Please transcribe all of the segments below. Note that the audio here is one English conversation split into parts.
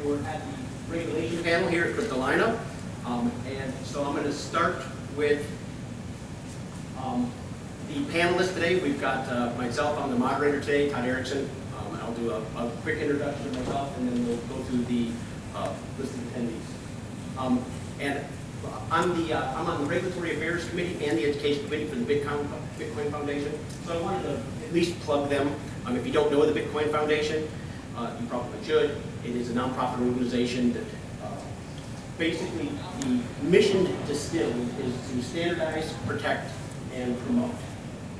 We're at the regulation panel here at Cryptolina. And so I'm going to start with the panelists today. We've got myself, I'm the moderator today, Todd Erickson. I'll do a quick introduction of myself, and then we'll go through the list of attendees. And I'm on the Regulatory Affairs Committee and the Education Committee for the Bitcoin Foundation. So I wanted to at least plug them. If you don't know the Bitcoin Foundation, you probably should. It is a nonprofit organization that basically the mission distilled is to standardize, protect, and promote.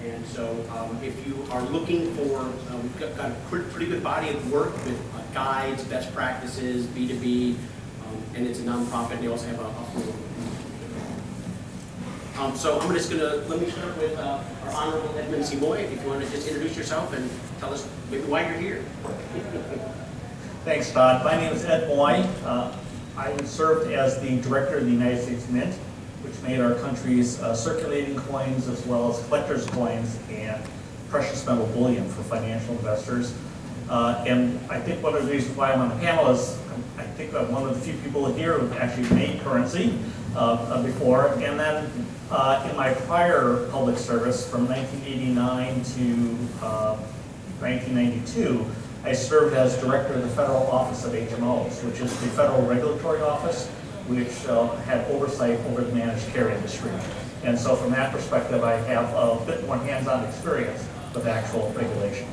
And so if you are looking for, we've got a pretty good body of work with guides, best practices, B2B, and it's a nonprofit. They also have a so I'm just going to, let me start with our Honorable Edmund if you want to just introduce yourself and tell us maybe why you're here. Thanks, Todd. My name is Ed Moy. I served as the director of the United States Mint, which made our country's circulating coins as well as collector's coins and precious metal bullion for financial investors. And I think one of the reasons why I'm on the panel is I think I'm one of the few people here who've actually made currency before. And then in my prior public service from 1989 to 1992, I served as director of the Federal Office of HMOs, which is the Federal Regulatory Office, which had oversight over the managed care industry. And so from that perspective, I have a bit more hands-on experience with actual regulation.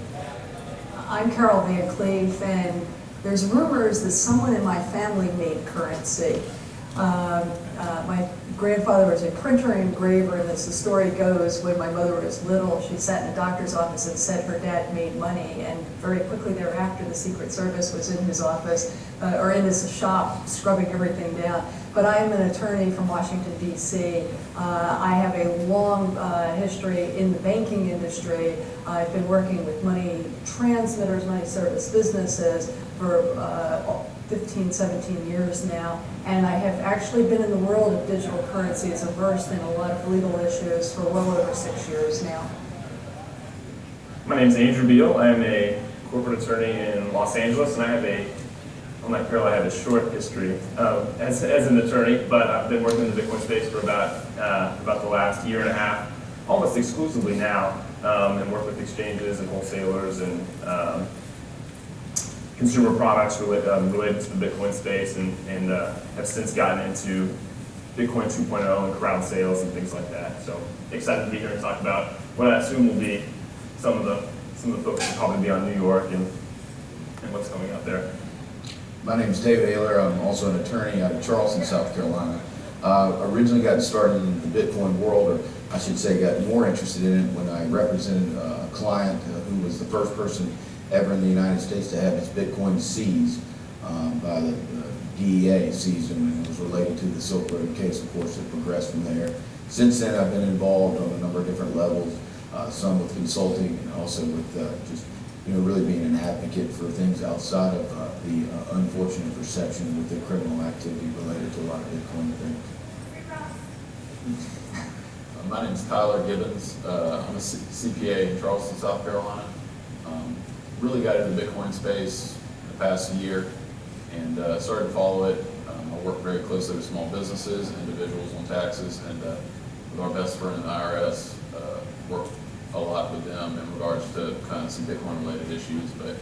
I'm Carol Van Cleef, and there's rumors that someone in my family made currency. My grandfather was a printer and engraver, and as the story goes, when my mother was little, she sat in a doctor's office and said her dad made money, and very quickly thereafter the Secret Service was in his office, or in his shop, scrubbing everything down. But I am an attorney from Washington, D.C. I have a long history in the banking industry. I've been working with money transmitters, money service businesses for 15, 17 years now, and I have actually been in the world of digital currencies, immersed in a lot of legal issues for well over 6 years now. My name is Andrew Beal. I'm a corporate attorney in Los Angeles, and I have unlike Carol, I have a short history as an attorney, but I've been working in the Bitcoin space for about the last year and a half, almost exclusively now, and work with exchanges and wholesalers and consumer products related to the Bitcoin space, and have since gotten into Bitcoin 2.0 and crowd sales and things like that. So excited to be here and talk about what I assume will be some of the focus will probably be on New York and what's coming out there. My name is David Aylor. I'm also an attorney out of Charleston, South Carolina. Originally got started in the Bitcoin world, or I should say got more interested in it when I represented a client who was the first person ever in the United States to have his Bitcoin seized by the DEA, seized him, and it was related to the Silk Road case. Of course, it progressed from there. Since then, I've been involved on a number of different levels, some with consulting and also with just really being an advocate for things outside of the unfortunate perception with the criminal activity related to a lot of Bitcoin things. My name is Gibbons. I'm a CPA in Charleston, South Carolina. Really got into the Bitcoin space the past year and started to follow it. I work very closely with small businesses, individuals on taxes, and with our best friend in the IRS, work a lot with them in regards to kind of some Bitcoin related issues. But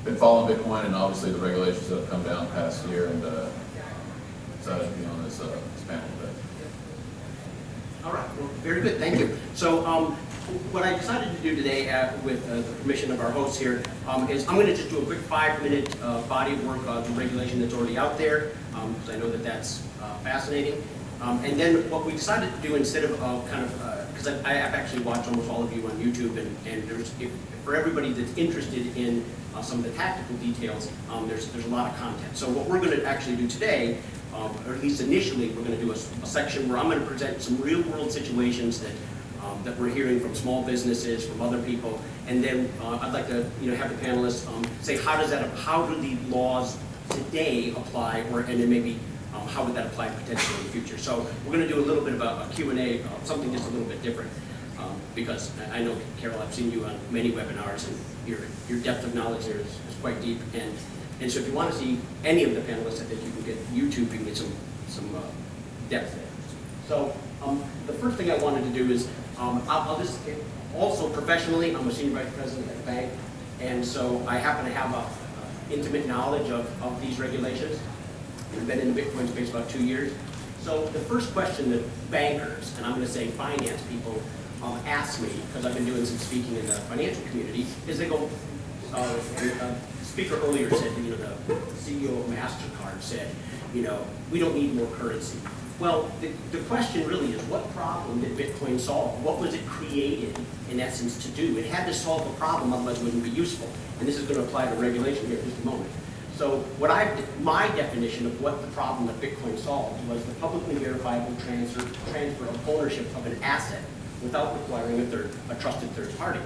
been following Bitcoin and obviously the regulations that have come down the past year, and excited to be on this panel today. All right, well, very good, thank you. So what I decided to do today, with the permission of our hosts here, is I'm going to just do a quick 5-minute body of work of the regulation that's already out there, because I know that that's fascinating. And then what we decided to do, instead of because I've actually watched almost all of you on YouTube, and there's, for everybody that's interested in some of the tactical details, there's a lot of content. So what we're going to actually do today, or at least initially, we're going to do a section where I'm going to present some real-world situations that we're hearing from small businesses, from other people, and then I'd like to have the panelists say how do the laws today apply, and then maybe how would that apply potentially in the future. So we're going to do a little bit of a Q&A, something just a little bit different, because I know, Carol, I've seen you on many webinars, and your depth of knowledge there is quite deep, and And so if you want to see any of the panelists, I think you can get YouTube, you can get some depth there. So the first thing I wanted to do is, I'll just, also professionally, I'm a senior vice president at the bank, and so I happen to have a intimate knowledge of these regulations. I've been in the Bitcoin space about 2 years. So the first question that bankers, and I'm going to say finance people, ask me, because I've been doing some speaking in the financial community, is they go, the speaker earlier said, you know, the CEO of MasterCard said, you know, we don't need more currency. Well, the question really is, what problem did Bitcoin solve? What was it created, in essence, to do? It had to solve a problem, otherwise it wouldn't be useful. And this is going to apply to regulation here in just a moment. So my definition of what the problem that Bitcoin solved was the publicly verifiable transfer of ownership of an asset without requiring a trusted third party.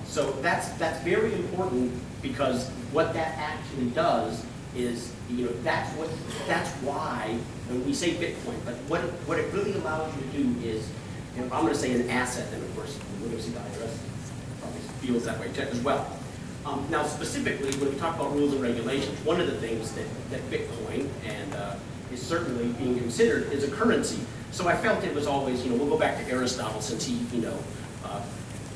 So that's very important, because what that actually does is, you know, that's why when we say Bitcoin, but what it really allows you to do is, you know, I'm going to say an asset, and of course we're going to see the IRS probably feels that way as well. Now specifically, when we talk about rules and regulations, one of the things that Bitcoin and is certainly being considered is a currency. So I felt it was always, you know, we'll go back to Aristotle, since he, you know,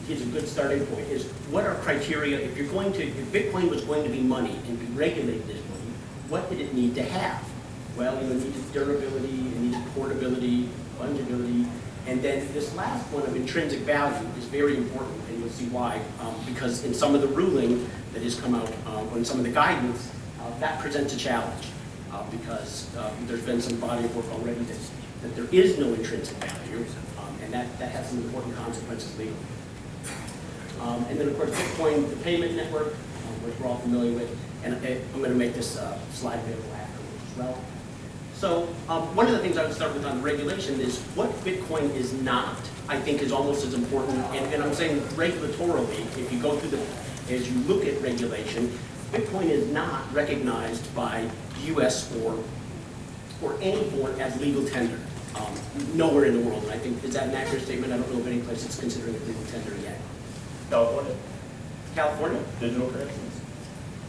he's a good starting point, is what are criteria, if Bitcoin was going to be money and be regulated as money, what did it need to have? Well, you know, it needed durability, it needed portability, fungibility, and then this last one of intrinsic value is very important, and you'll see why, because in some of the ruling that has come out, or in some of the guidance, that presents a challenge, because there's been some body of work already that there is no intrinsic value, and that has some important consequences legally. And then, of course, Bitcoin, the payment network, which we're all familiar with, and I'm going to make this slide available afterwards as well. So one of the things I would start with on the regulation is what Bitcoin is not, I think, is almost as important, and I'm saying regulatorily, if you go through as you look at regulation, Bitcoin is not recognized by US or any board as legal tender. Nowhere in the world, and I think, is that an accurate statement? I don't know of any place that's considering it legal tender yet. California, California? digital currencies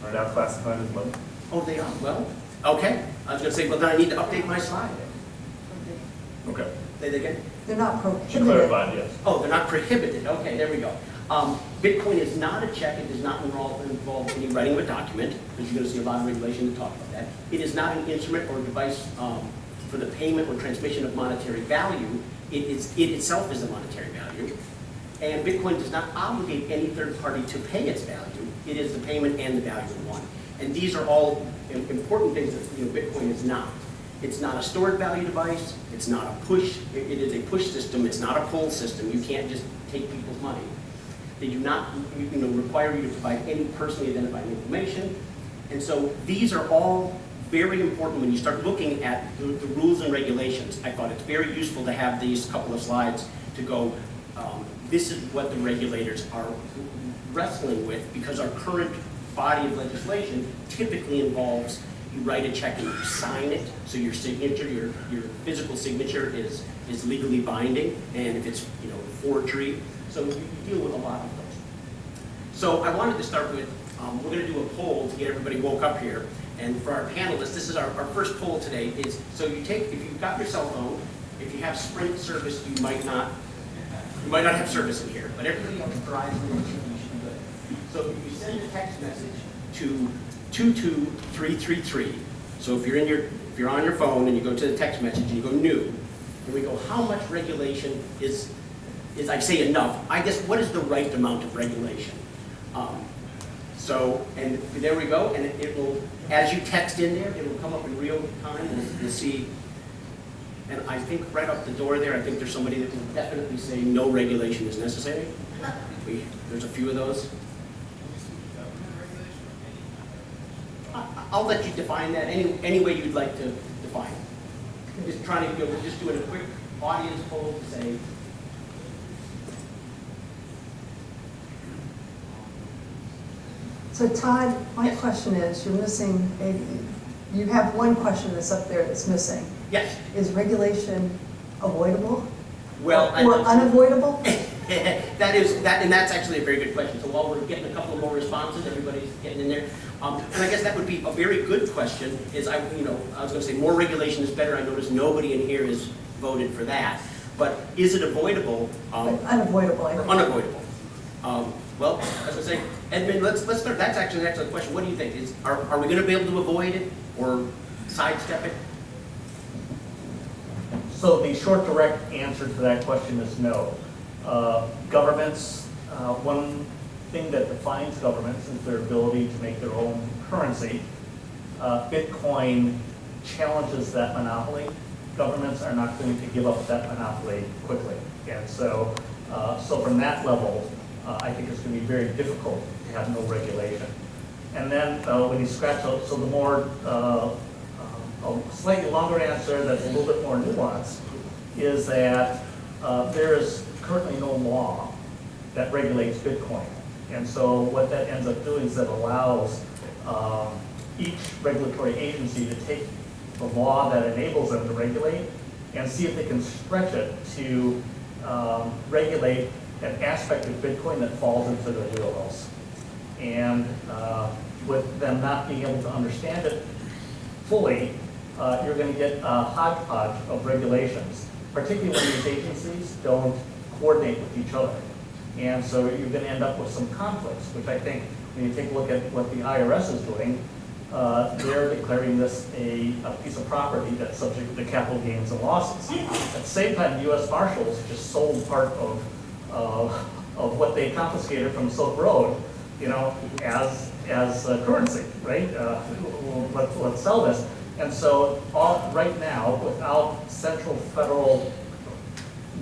are now classified as money. Oh, they are? Well, okay. I was going to say, well, then I need to update my slide. Okay. Say that again? They're not She prohibited. clarified, yes. Oh, they're not prohibited. Okay, there we go. Bitcoin is not a check. It does not involve any writing of a document, because you're going to see a lot of regulation to talk about that. It is not an instrument or device for the payment or transmission of monetary value. It itself is a monetary value. And Bitcoin does not obligate any third party to pay its value. It is the payment and the value in one. And these are all important things that, you know, Bitcoin is not. It's not a stored value device. It's not a push. It is a push system. It's not a pull system. You can't just take people's money. They do not, you know, require you to provide any personally identifying information. And so these are all very important when you start looking at the rules and regulations. I thought it's very useful to have these couple of slides to go, this is what the regulators are wrestling with, because our current body of legislation typically involves you write a check and you sign it, so your signature, your physical signature is legally binding, and if it's, you know, forgery, so you deal with a lot of those. So I wanted to start with, we're going to do a poll to get everybody woke up here, and for our panelists, this is our first poll today, is, so you take, if you've got your cell phone, if you have Sprint service, you might not have service in here, but everybody else drives in the should be good. So if you send a text message to 22333, so if you're on your phone and you go to the text message and you go new, and we go, how much regulation is I say enough? I guess, what is the right amount of regulation? So, and there we go, and it will, as you text in there, it will come up in real time, and you'll see. And I think right up the door there, I think there's somebody that will definitely say no regulation is necessary. There's a few of those. I'll let you define that any way you'd like to define it. Just trying to, we're just doing a quick audience poll to say. So Todd, my question is, you're missing, you have one question that's up there that's missing. Yes. Is regulation avoidable? Well, or unavoidable? and that's actually a very good question. So while we're getting a couple more responses, everybody's getting in there. And I guess that would be a very good question, is I was gonna say more regulation is better. I notice nobody in here has voted for that. But is it avoidable? Unavoidable, I Or think. unavoidable? Well, as I say, Edmund, let's start. That's actually an excellent question. What do you think? Are we gonna be able to avoid it or sidestep it? So the short, direct answer to that question is no. Governments, one thing that defines governments is their ability to make their own currency. Bitcoin challenges that monopoly. Governments are not going to give up that monopoly quickly. And so, so from that level, I think it's going to be very difficult to have no regulation. And then when you scratch out, so the more, a slightly longer answer that's a little bit more nuanced is that there is currently no law that regulates Bitcoin. And so what that ends up doing is that allows each regulatory agency to take the law that enables them to regulate and see if they can stretch it to regulate an aspect of Bitcoin that falls into their wheelhouse. And with them not being able to understand it fully, you're going to get a hodgepodge of regulations, particularly when these agencies don't coordinate with each other. And so you're going to end up with some conflicts, which I think when you take a look at what the IRS is doing, they're declaring this a piece of property that's subject to capital gains and losses. At the same time, U.S. Marshals just sold part of what they confiscated from Silk Road, as currency, right? Let's sell this. And so right now, without central federal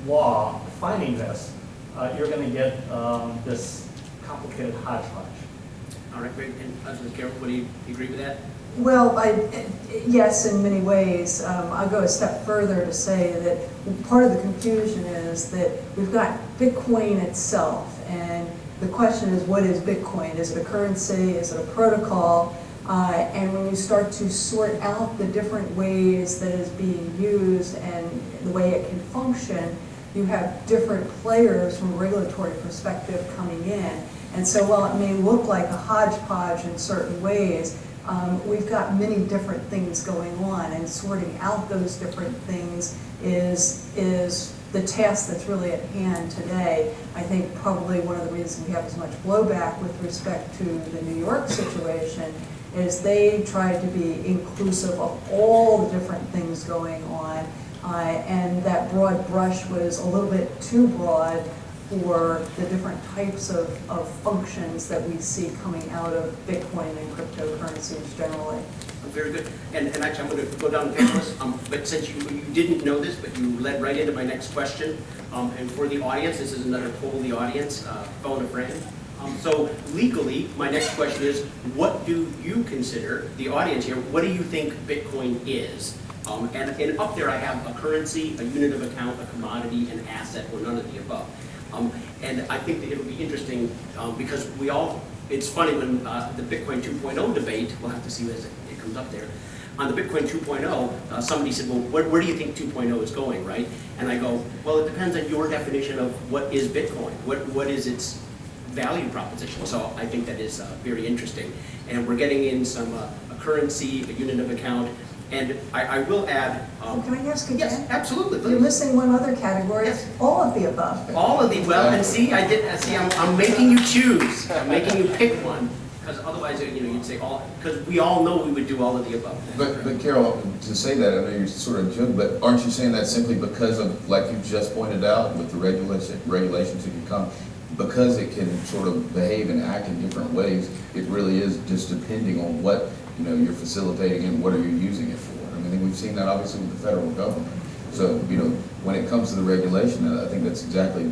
law defining this, you're going to get this complicated hodgepodge. All right, great. And President Carroll, do you agree with that? Well, yes, in many ways. I'll go a step further to say that part of the confusion is that we've got Bitcoin itself, and the question is, what is Bitcoin? Is it a currency? Is it a protocol? And when you start to sort out the different ways that it is being used and the way it can function, you have different players from a regulatory perspective coming in. And so while it may look like a hodgepodge in certain ways, we've got many different things going on, and sorting out those different things is the task that's really at hand today. I think probably one of the reasons we have as much blowback with respect to the New York situation is they tried to be inclusive of all the different things going on, and that broad brush was a little bit too broad for the different types of functions that we see coming out of Bitcoin and cryptocurrencies generally. Very good. And actually, I'm going to go down the page list. But since you didn't know this, but you led right into my next question. And for the audience, this is another poll of the audience, phone a friend. So legally, my next question is, what do you consider, the audience here, what do you think Bitcoin is? And up there I have a currency, a unit of account, a commodity, an asset, or none of the above. And I think that it'll be interesting because it's funny when the Bitcoin 2.0 debate, we'll have to see as it comes up there. On the Bitcoin 2.0, somebody said, well, where do you think 2.0 is going, right? And I go, well, it depends on your definition of what is Bitcoin, what is its value proposition. So I think that is very interesting. And we're getting in some a currency, a unit of account, and I will add... Can I ask again? Yes, absolutely. Please. You're missing one other category. Yes. All of the above. All of the, well, and see, I'm making you choose. I'm making you pick one, because otherwise, you'd say all, because we all know we would do all of the above. But Carol, to say that, I know you're sort of joking, but aren't you saying that simply because of, like you just pointed out, with the regulations that can come, because it can sort of behave and act in different ways, it really is just depending on what you're facilitating and what are you using it for. I mean, we've seen that obviously with the federal government. So, when it comes to the regulation, I think that's exactly,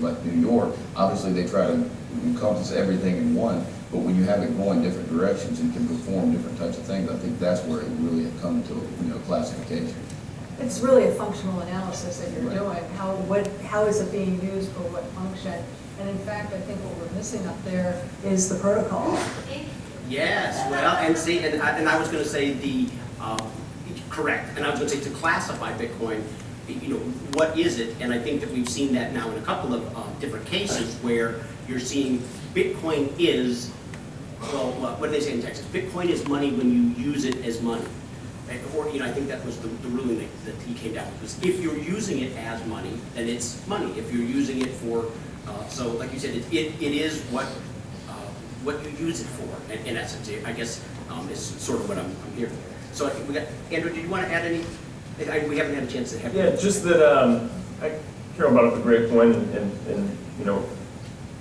like New York, obviously they try to encompass everything in one, but when you have it going different directions and can perform different types of things, I think that's where it really had come to, classification. It's really a functional analysis that you're Right. doing. How is it being used for what function? And in fact, I think what we're missing up there is the protocol. Yes, well, and see, and I was going to say correct, and I was going to say to classify Bitcoin, what is it? And I think that we've seen that now in a couple of different cases where you're seeing Bitcoin is well, what do they say in Texas? Bitcoin is money when you use it as money. Or, I think that was the ruling that he came down with, was if you're using it as money, then it's money. If you're using it for, so like you said, it is what you use it for, in essence. I guess is sort of what I'm hearing. So I think we got, Andrew, did you want to add any? We haven't had a chance to have. Yeah, just that Carol brought up a great point, and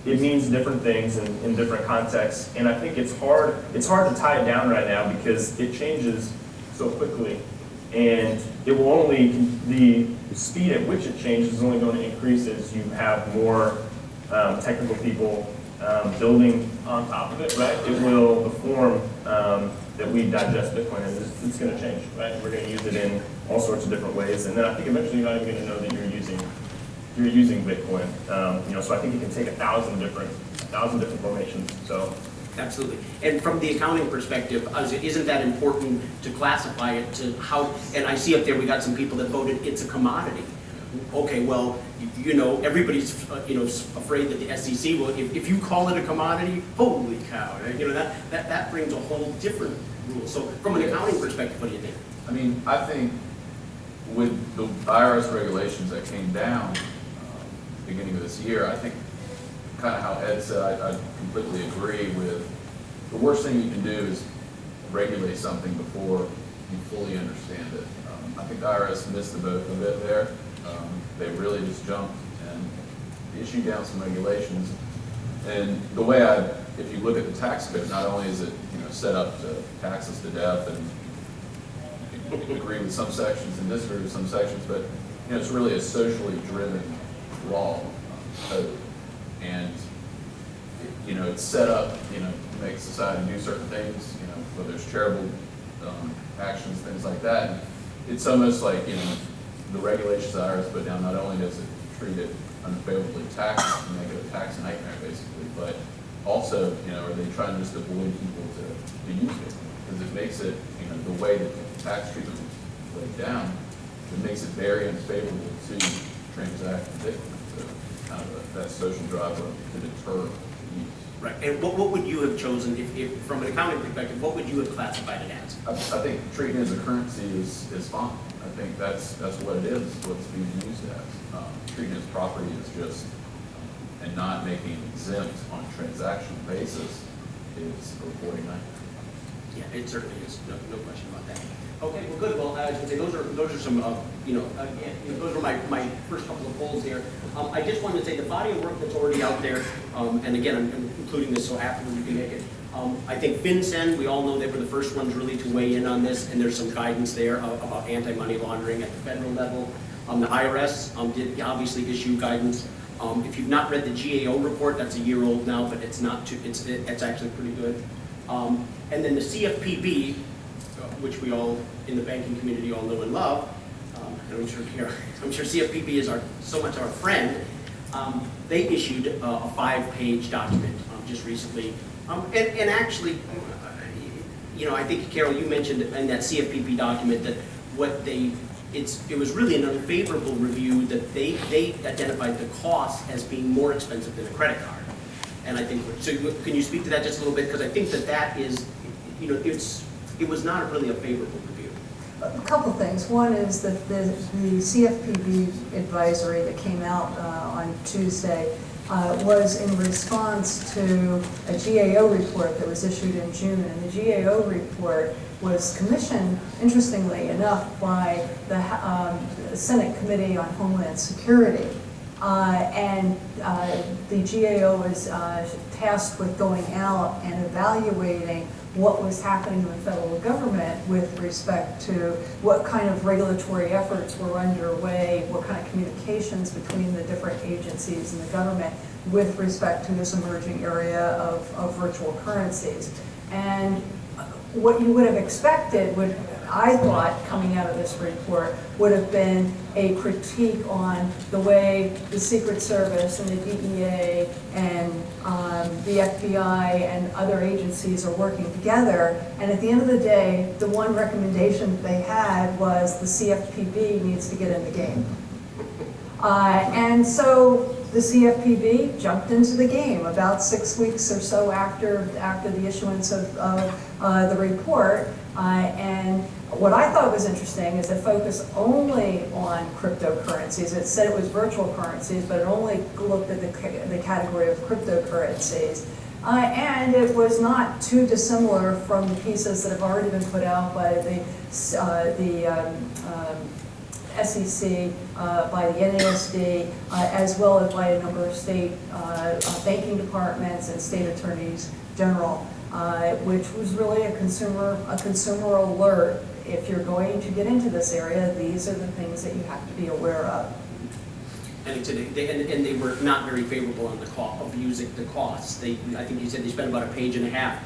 it means different things in different contexts, and I think it's hard to tie it down right now because it changes so quickly, and it will only, the speed at which it changes is only going to increase as you have more technical people building on top of it, right? It will, the form that we digest Bitcoin in, it's going to change, right? We're going to use it in all sorts of different ways, and then I think eventually you're not even going to know that you're using Bitcoin. So I think it can take 1,000 different formations. So. Absolutely. And from the accounting perspective, isn't that important to classify it to how, and I see up there we got some people that voted it's a commodity. Okay, well, everybody's, afraid that the SEC will, if you call it a commodity, holy cow, that brings a whole different rule. So from an accounting perspective, what do you think? I mean, I think with the IRS regulations that came down beginning of this year, I think kind of how Ed said, I completely agree with the worst thing you can do is regulate something before you fully understand it. I think the IRS missed the boat a bit there. They really just jumped and issued down some regulations. And the way if you look at the tax code, not only is it set up to tax us to death, and you can agree with some sections and disagree with some sections, but it's really a socially driven law code. And it's set up, to make society do certain things, whether it's charitable actions, things like that. And it's almost like, the regulations the IRS put down, not only does it treat it unfavorably taxed and make it a tax nightmare basically, but also, are they trying to just avoid people to use it? Because it makes it, the way that the tax treatment is laid down, it makes it very unfavorable to transact Bitcoin. So kind of that social driver to deter use. Right. And what would you have chosen if from an accounting perspective, what would you have classified it as? I think treating it as a currency is fine. I think that's what it is, what's being used as. Treating it as property is just, and not making it exempt on a transactional basis is a reporting nightmare. Yeah, it certainly is. No question about that. Okay, well, good. Well, I was going to say those are some, those were my first couple of polls here. I just wanted to say the body of work that's already out there, and again, I'm including this so afterwards you can make it. I think FinCEN, we all know they were the first ones really to weigh in on this, and there's some guidance there about anti-money laundering at the federal level. The IRS did obviously issue guidance. If you've not read the GAO report, that's a year old now, but it's not too, it's actually pretty good. And then the CFPB, which we all in the banking community all know and love, and I'm sure CFPB is so much our friend. They issued a 5-page document just recently, and actually, I think Carol, you mentioned in that CFPB document that it was really an unfavorable review that they identified the cost as being more expensive than a credit card. And I think, so can you speak to that just a little bit? Because I think that is, it was not really a favorable review. A couple things. One is that the CFPB advisory that came out on Tuesday was in response to a GAO report that was issued in June. And the GAO report was commissioned, interestingly enough, by the Senate Committee on Homeland Security. And the GAO was tasked with going out and evaluating what was happening in the federal government with respect to what kind of regulatory efforts were underway, what kind of communications between the different agencies in the government with respect to this emerging area of virtual currencies. And what you would have expected would, I thought, coming out of this report, would have been a critique on the way the Secret Service and the DEA and the FBI and other agencies are working together. And at the end of the day, the one recommendation that they had was the CFPB needs to get in the game. And so the CFPB jumped into the game about 6 weeks or so after the issuance of the report. And what I thought was interesting is it focused only on cryptocurrencies. It said it was virtual currencies, but it only looked at the category of cryptocurrencies. And it was not too dissimilar from the pieces that have already been put out by the SEC, by the NASD, as well as by a number of state banking departments and state attorneys general, which was really a consumer alert. If you're going to get into this area, these are the things that you have to be aware of. And they were not very favorable on the cost of using the costs. I think you said they spent about a page and a half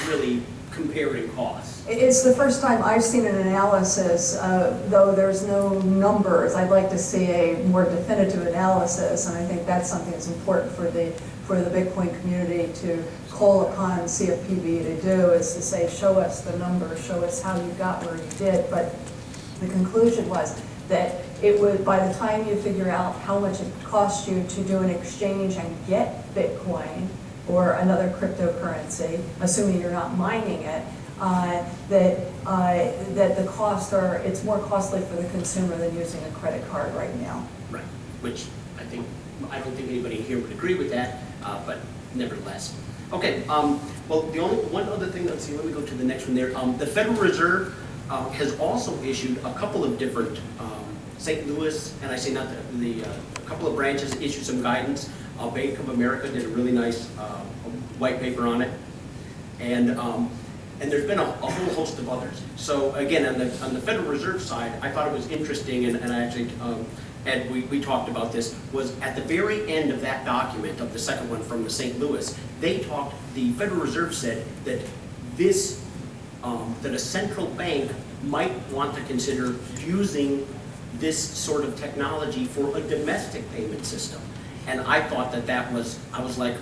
really comparing costs. It's the first time I've seen an analysis, though there's no numbers. I'd like to see a more definitive analysis, and I think that's something that's important for the Bitcoin community to call upon CFPB to do, is to say, show us the numbers, show us how you got where you did. But the conclusion was that it would, by the time you figure out how much it costs you to do an exchange and get Bitcoin or another cryptocurrency, assuming you're not mining it, that the costs are, it's more costly for the consumer than using a credit card right now. Right, which I don't think anybody here would agree with that, but nevertheless. Okay, well, the only one other thing, let's see, let me go to the next one there. The Federal Reserve has also issued a couple of different, St. Louis, and I say not a couple of branches issued some guidance. Bank of America did a really nice white paper on it, and there's been a whole host of others. So again, on the Federal Reserve side, I thought it was interesting, and I actually, Ed, we talked about this, was at the very end of that document, of the second one from the St. Louis, the Federal Reserve said that that a central bank might want to consider using this sort of technology for a domestic payment system. And I thought that was, I was like,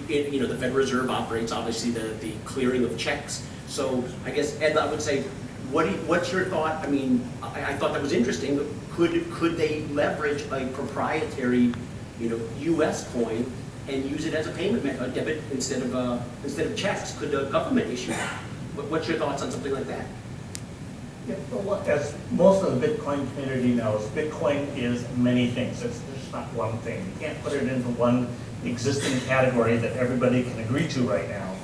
the Federal Reserve operates obviously the clearing of checks. So I guess, Ed, I would say, what's your thought? I mean, I thought that was interesting. Could they leverage a proprietary, U.S. coin and use it as a payment method, debit instead of checks? Could the government issue that? What's your thoughts on something like that? Yeah, well, as most of the Bitcoin community knows, Bitcoin is many things. It's just not one thing. You can't put it into one existing category that everybody can agree to right now.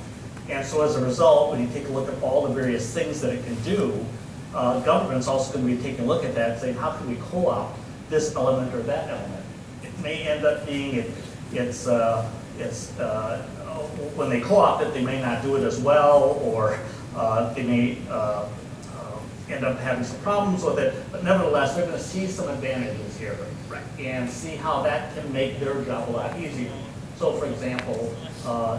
And so as a result, when you take a look at all the various things that it can do, government's also going to be taking a look at that and saying, how can we co-opt this element or that element? It may end up being when they co-opt it, they may not do it as well, or they may end up having some problems with it, but nevertheless, they're going to see some advantages here, right, and see how that can make their job a lot easier. So, for example,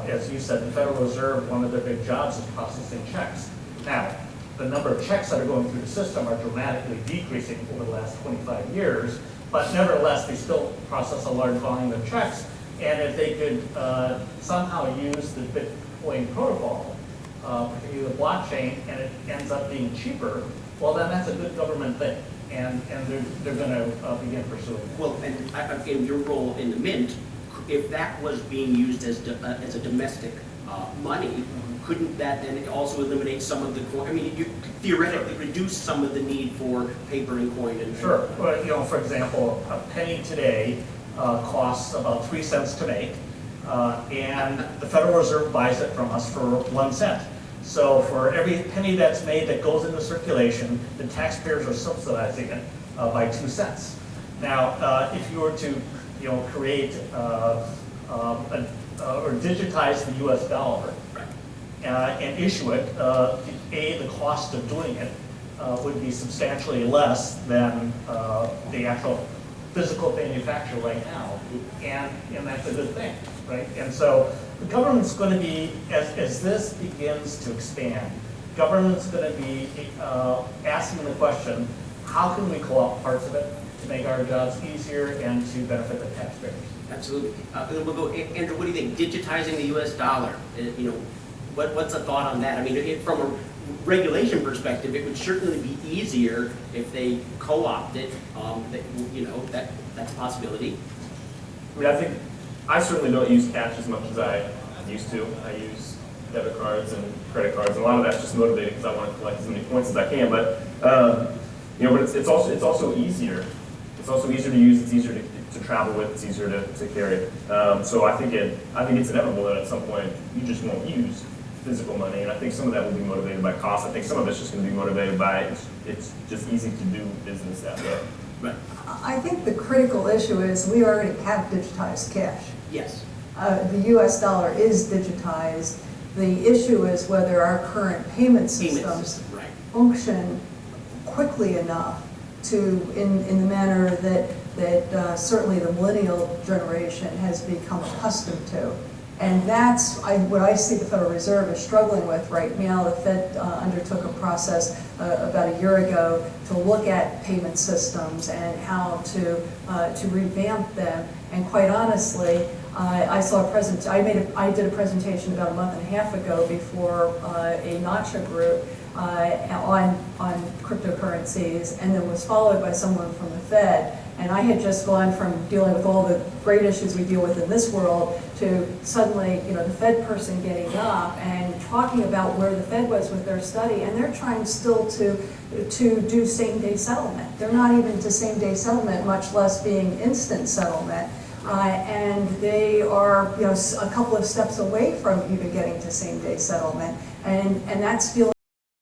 as you said, the Federal Reserve, one of their big jobs is processing checks. Now, the number of checks that are going through the system are dramatically decreasing over the last 25 years, but nevertheless, they still process a large volume of checks, and if they could somehow use the Bitcoin protocol, particularly the blockchain, and it ends up being cheaper, well, then that's a good government thing, and they're going to begin pursuing it. Well, and in your role in the Mint, if that was being used as a domestic money, couldn't that then also eliminate some of the coin? I mean, you could theoretically reduce some of the need for paper and coin. Sure. Well, for example, a penny today costs about 3 cents to make, and the Federal Reserve buys it from us for 1 cent. So for every penny that's made that goes into circulation, the taxpayers are subsidizing it by 2 cents. Now, if you were to, create or digitize the U.S. dollar and issue it, the cost of doing it would be substantially less than the actual physical manufacture right now, and that's a good thing, right? And so the government's going to be, as this begins to expand, government's going to be asking the question, how can we co-opt parts of it to make our jobs easier and to benefit the taxpayers? Absolutely. Then we'll go, Andrew, what do you think? Digitizing the U.S. dollar, what's the thought on that? I mean, from a regulation perspective, it would certainly be easier if they co-opt it. That's a possibility. I mean, I think, I certainly don't use cash as much as I used to. I use debit cards and credit cards, and a lot of that's just motivated because I want to collect as many points as I can, but, you know, but it's also easier. It's also easier to use, it's easier to travel with, it's easier to carry. So I think it's inevitable that at some point you just won't use physical money, and I think some of that will be motivated by cost. I think some of it's just going to be motivated by it's just easy to do business that way. Right. I think the critical issue is we already have digitized cash. Yes. The US dollar is digitized. The issue is whether our current payment systems Right. function quickly enough to, in the manner that certainly the millennial generation has become accustomed to. And that's what I see the Federal Reserve is struggling with right now. The Fed undertook a process about a year ago to look at payment systems and how to revamp them. And quite honestly, I did a presentation about a month and a half ago before a NACHA group on cryptocurrencies, and then was followed by someone from the Fed. And I had just gone from dealing with all the great issues we deal with in this world to suddenly, you know, the Fed person getting up and talking about where the Fed was with their study, and they're trying still to do same-day settlement. They're not even to same-day settlement, much less being instant settlement. And they are, you know, a couple of steps away from even getting to same-day settlement, and that's dealing